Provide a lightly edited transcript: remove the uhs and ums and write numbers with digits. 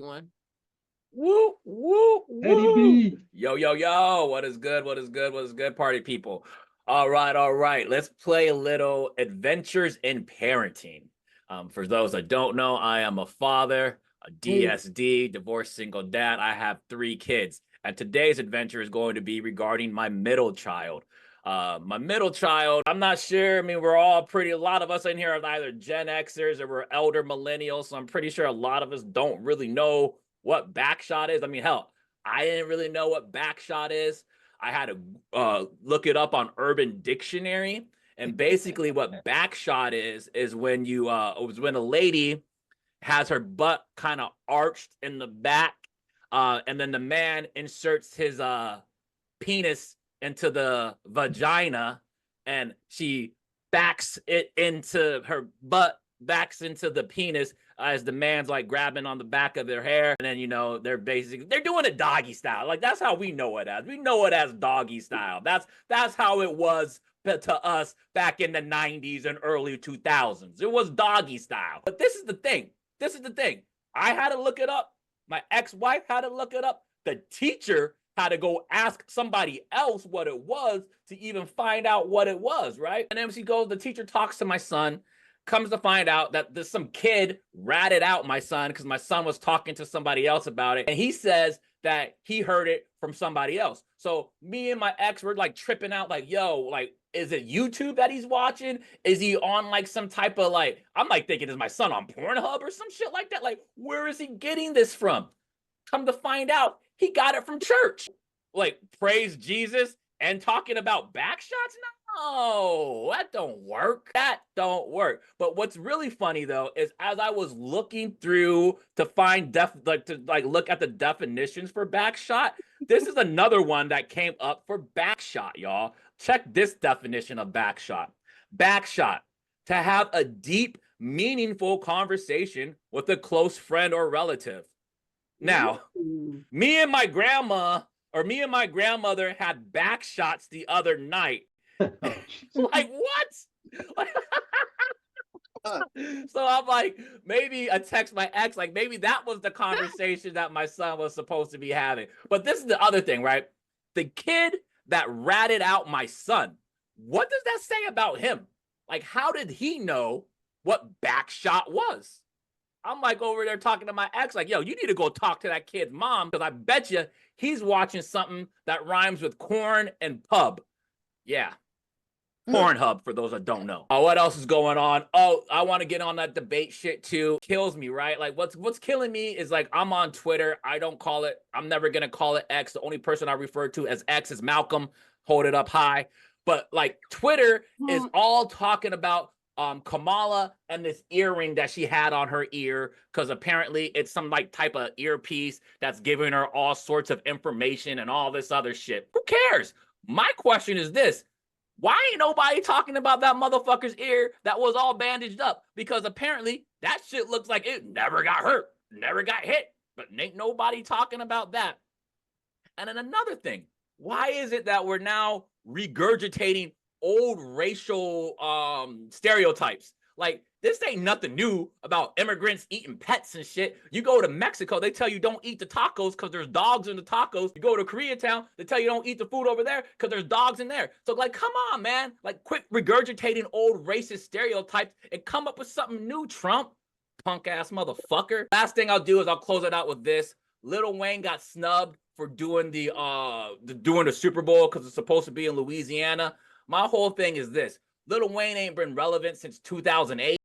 One. Woo, woo, Eddie woo. B. Yo, yo, yo. What is good? What is good? What is good, party people? All right, all right. Let's play a little Adventures in Parenting. For those that don't know, I am a father, a DSD, divorced single dad. I have 3 kids. And today's adventure is going to be regarding my middle child. My middle child, I'm not sure. I mean, we're all a lot of us in here are either Gen Xers or we're elder millennials. So I'm pretty sure a lot of us don't really know what Backshot is. I mean, hell, I didn't really know what Backshot is. I had to look it up on Urban Dictionary. And basically what Backshot is when you it was when a lady has her butt kind of arched in the back, and then the man inserts his penis into the vagina, and she backs it into her butt, backs into the penis as the man's like grabbing on the back of their hair, and then they're doing it doggy style. Like that's how we know it as. We know it as doggy style. That's how it was to us back in the 90s and early 2000s. It was doggy style. But this is the thing. This is the thing. I had to look it up. My ex-wife had to look it up. The teacher had to go ask somebody else what it was to even find out what it was, right? And then she goes, the teacher talks to my son, comes to find out that there's some kid ratted out my son because my son was talking to somebody else about it. And he says that he heard it from somebody else. So me and my ex were like tripping out, like, yo, like, is it YouTube that he's watching? Is he on like some type of like, I'm like thinking, is my son on Pornhub or some shit like that? Like, where is he getting this from? Come to find out, he got it from church. Like, praise Jesus and talking about backshots? No, that don't work. That don't work. But what's really funny though is as I was looking through to find look at the definitions for backshot, this is another one that came up for backshot, y'all. Check this definition of backshot. Backshot, to have a deep, meaningful conversation with a close friend or relative. Now, me and my grandmother had backshots the other night. Like, what? So I'm like, maybe I text my ex, like maybe that was the conversation that my son was supposed to be having. But this is the other thing, right? The kid that ratted out my son, what does that say about him? Like, how did he know what backshot was? I'm like over there talking to my ex, like, yo, you need to go talk to that kid's mom because I bet you he's watching something that rhymes with corn and pub. Yeah. Pornhub, for those that don't know. What else is going on? Oh, I want to get on that debate shit too. Kills me, right? Like, what's killing me is like I'm on Twitter. I'm never gonna call it X. The only person I refer to as X is Malcolm. Hold it up high. But like Twitter is all talking about Kamala and this earring that she had on her ear because apparently it's some like type of earpiece that's giving her all sorts of information and all this other shit. Who cares? My question is this. Why ain't nobody talking about that motherfucker's ear that was all bandaged up? Because apparently that shit looks like it never got hurt, never got hit, but ain't nobody talking about that. And then another thing, why is it that we're now regurgitating old racial stereotypes? Like, this ain't nothing new about immigrants eating pets and shit. You go to Mexico, they tell you don't eat the tacos because there's dogs in the tacos. You go to Koreatown, they tell you don't eat the food over there because there's dogs in there. So, like, come on, man. Like, quit regurgitating old racist stereotypes and come up with something new, Trump. Punk ass motherfucker. Last thing I'll do is I'll close it out with this. Lil Wayne got snubbed for doing the Super Bowl because it's supposed to be in Louisiana. My whole thing is this. Lil Wayne ain't been relevant since 2008.